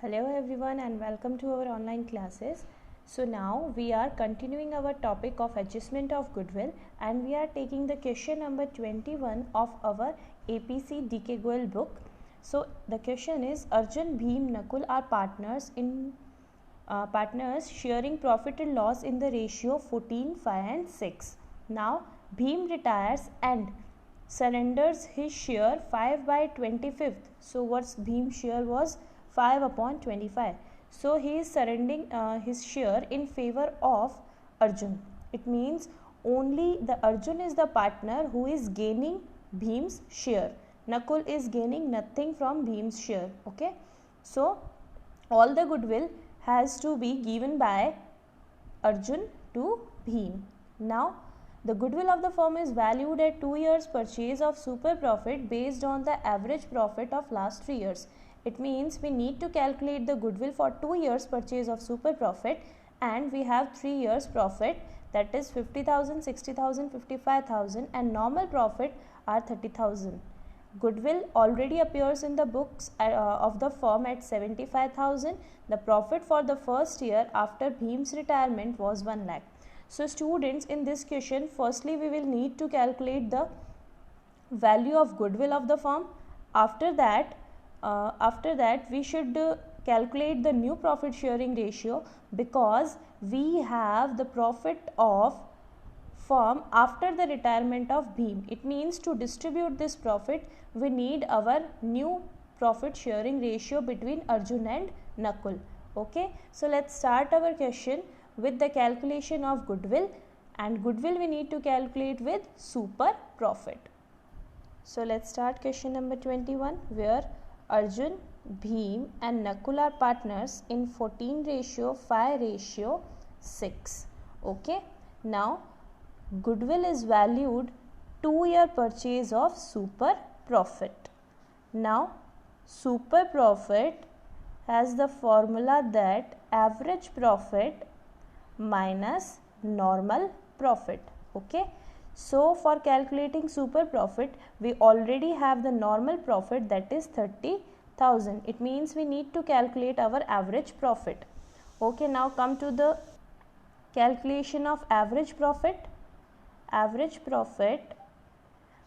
Hello everyone and welcome to our online classes. So now we are continuing our topic of adjustment of goodwill and we are taking the question number 21 of our APC DK Goel book. So the question is Arjun, Bhim, Nakul are partners sharing profit and loss in the ratio 14, 5 and 6. Now Bhim retires and surrenders his share 5 by 25th. So what's Bhim's share was 5 upon 25. So he is surrendering his share in favor of Arjun. It means only the Arjun is the partner who is gaining Bhim's share. Nakul is gaining nothing from Bhim's share. Okay. So all the goodwill has to be given by Arjun to Bhim. Now the goodwill of the firm is valued at 2 years purchase of super profit based on the average profit of last 3 years. It means we need to calculate the goodwill for 2 years purchase of super profit and we have 3 years profit, that is 50,000, 60,000, 55,000 and normal profit are 30,000. Goodwill already appears in the books of the firm at 75,000. The profit for the first year after Bhim's retirement was 1 lakh. So students, in this question, firstly we will need to calculate the value of goodwill of the firm. After that we should calculate the new profit sharing ratio, because we have the profit of firm after the retirement of Bhim. It means to distribute this profit we need our new profit sharing ratio between Arjun and Nakul. Okay, so let's start our question with the calculation of goodwill, and goodwill we need to calculate with super profit. So let's start question number 21, where Arjun, Bhim and Nakul are partners in 14:5:6. Okay, now goodwill is valued 2-year purchase of super profit. Now super profit has the formula that average profit minus normal profit. Okay, so for calculating super profit we already have the normal profit, that is 30,000. It means we need to calculate our average profit. Okay, now come to the calculation of average profit. Average profit,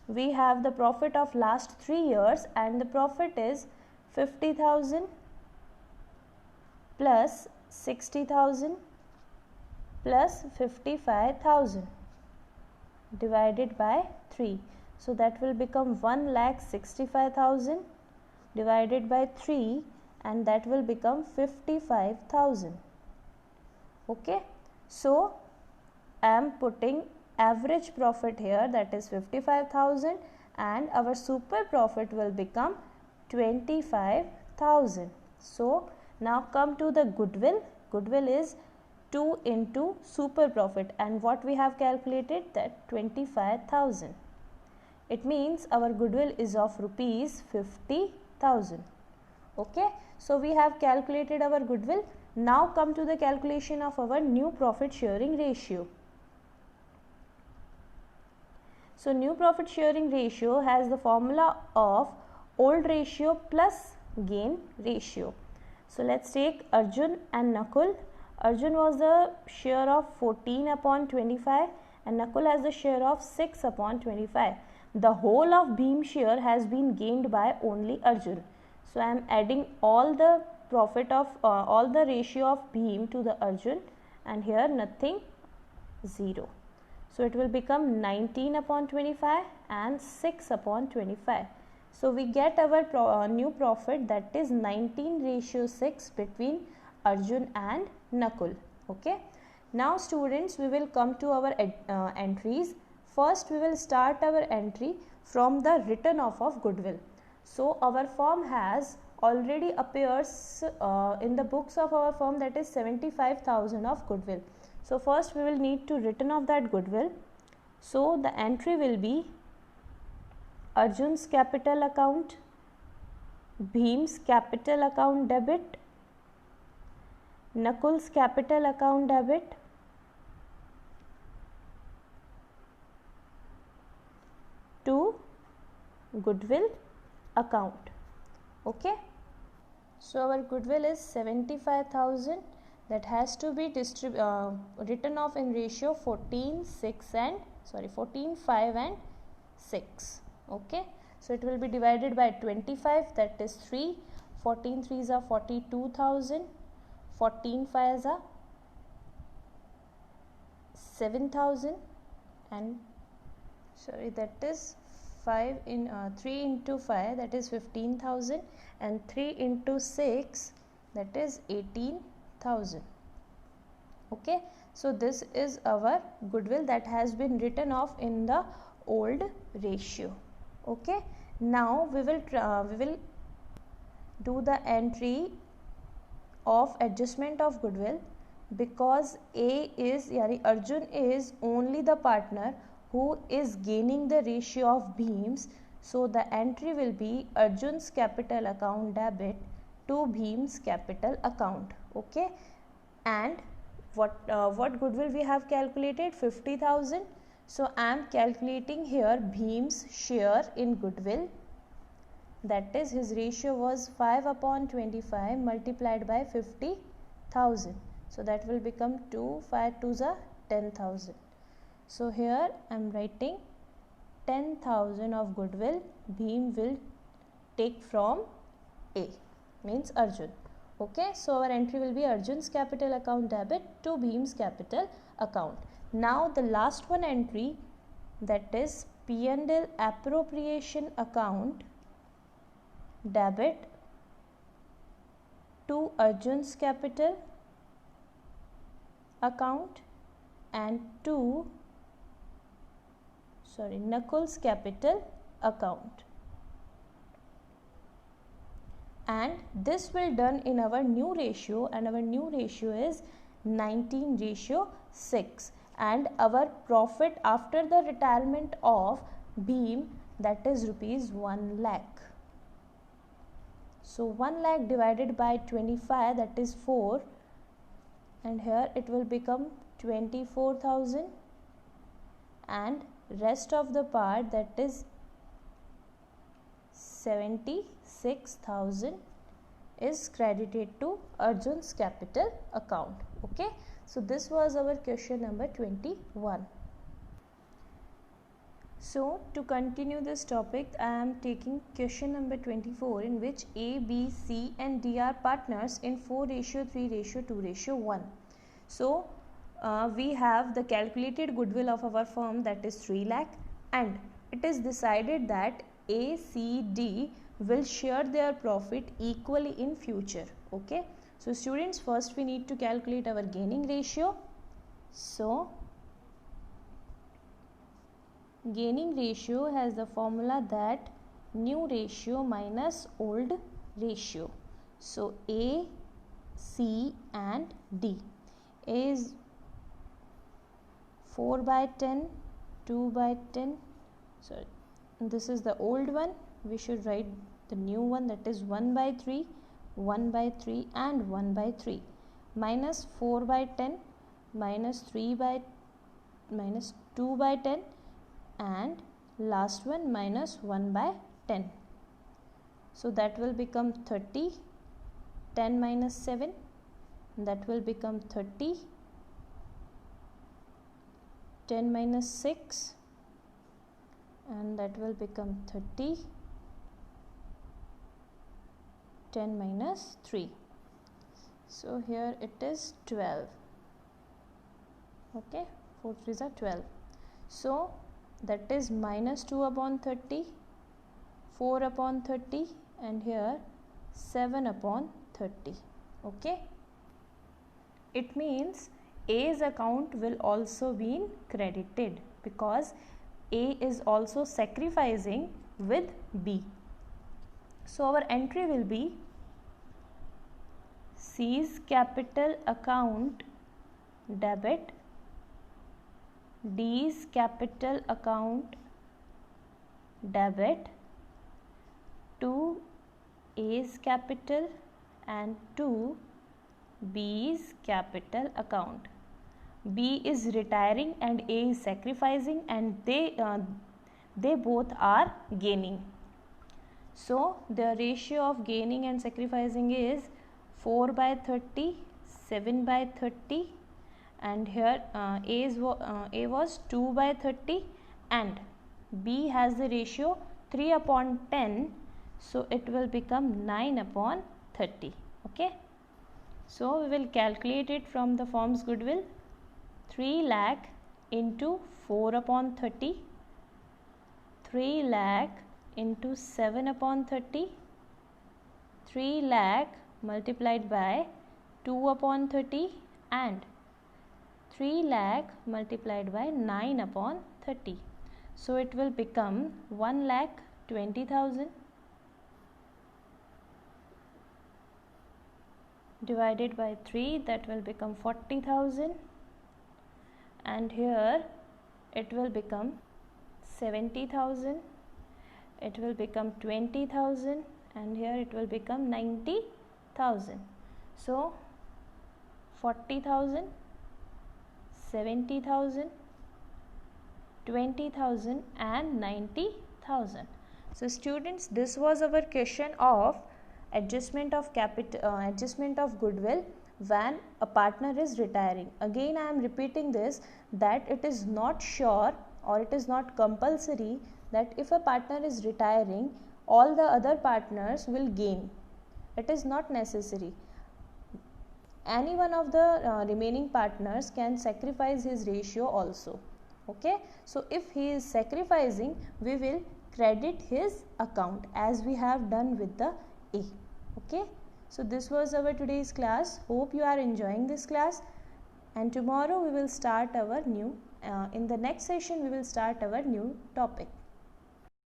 we have the profit of last 3 years and the profit is 50,000 plus 60,000 plus 55,000 divided by 3. So that will become 1,65,000 divided by 3 and that will become 55,000. Okay, so I am putting average profit here, that is 55,000, and our super profit will become 25,000. So now come to the goodwill. Goodwill is 2 into super profit, and what we have calculated, that 25,000. It means our goodwill is of rupees 50,000. Okay, so we have calculated our goodwill. Now come to the calculation of our new profit sharing ratio. So new profit sharing ratio has the formula of old ratio plus gain ratio. So let's take Arjun and Nakul. Arjun was the share of 14/25 and Nakul has the share of 6/25. The whole of Bhim share has been gained by only Arjun. So I am adding all the profit of all the ratio of Bhim to the Arjun, and here nothing, 0. So it will become 19/25 and 6/25. So we get our new profit, that is 19:6 between Arjun and Nakul. Okay, now students, we will come to our entries. First we will start our entry from the written off of goodwill. So our firm has already appears in the books of our firm, that is 75,000 of goodwill. So first we will need to written off that goodwill. So the entry will be Arjun's capital account, Bhim's capital account debit, Nakul's capital account debit, to goodwill account. Okay, So our goodwill is 75,000, that has to be written off in ratio 14, 5 and 6. Okay, so it will be divided by 25, that is 3. 14 3s are 42,000, 14 5s are 7,000, and that is 3 into 5, that is 15,000, and 3 into 6, that is 18,000. Okay, so this is our goodwill that has been written off in the old ratio. Okay, now we will do the entry of adjustment of goodwill, because Arjun is only the partner who is gaining the ratio of Bhim's. So the entry will be Arjun's capital account debit to Bhim's capital account. Okay, and what goodwill we have calculated? 50,000. So I am calculating here Bhim's share in goodwill, that is his ratio was 5/25 multiplied by 50,000. So that will become 2, 5 2s are 10,000. So here I am writing 10,000 of goodwill Bhim will take from A, means Arjun. Okay, so our entry will be Arjun's capital account debit to Bhim's capital account. Now the last one entry, that is P&L appropriation account debit to Arjun's capital account and to Nakul's capital account, and this will done in our new ratio, and our new ratio is 19:6, and our profit after the retirement of Bhim, that is rupees 1 lakh. So 1 lakh divided by 25, that is 4, and here it will become 24,000, and rest of the part, that is 76,000 is credited to Arjun's capital account. Okay, so this was our question number 21. So to continue this topic, I am taking question number 24, in which A, B, C and D are partners in 4:3:2:1. So we have the calculated goodwill of our firm, that is 3 lakh, and it is decided that A, C, D will share their profit equally in future. Okay, so students, first we need to calculate our gaining ratio. So gaining ratio has the formula that new ratio minus old ratio. So A, C and D. A is 4/10, 2/10. So this is the old one. We should write the new one, that is 1/3, 1/3 and 1/3, minus 4/10, minus 2/10, and last one minus 1/10. So that will become 30. 10 minus 7, that will become 30. 10 minus 6, and that will become 30. 10 minus 3. So here it is 12. Okay, 4 3s are 12. So that is minus 2/30, 4/30, and here 7/30. Okay, it means A's account will also be credited, because A is also sacrificing with B. So our entry will be C's capital account debit, D's capital account debit to A's capital and to B's capital account. B is retiring and A is sacrificing, and they both are gaining. So the ratio of gaining and sacrificing is 4 by 30, 7 by 30, and here A was 2 by 30 and B has the ratio 3 upon 10, so it will become 9 upon 30. Okay, so we will calculate it from the forms goodwill. 3 lakh into 4 upon 30, 3 lakh into 7 upon 30, 3 lakh multiplied by 2 upon 30 and 3 lakh multiplied by 9 upon 30. So it will become 1,20,000 divided by 3, that will become 40,000, and here it will become 70,000, it will become 20,000, and here it will become 90,000. So 40,000, 70,000, 20,000 and 90,000. So students, this was our question of adjustment of goodwill when a partner is retiring. Again I am repeating this, that it is not sure or it is not compulsory that if a partner is retiring, all the other partners will gain. It is not necessary. Any one of the remaining partners can sacrifice his ratio also. Okay, so if he is sacrificing, we will credit his account as we have done with the A. Okay, so this was our today's class. Hope you are enjoying this class, and tomorrow we will start our new in the next session we will start our new topic.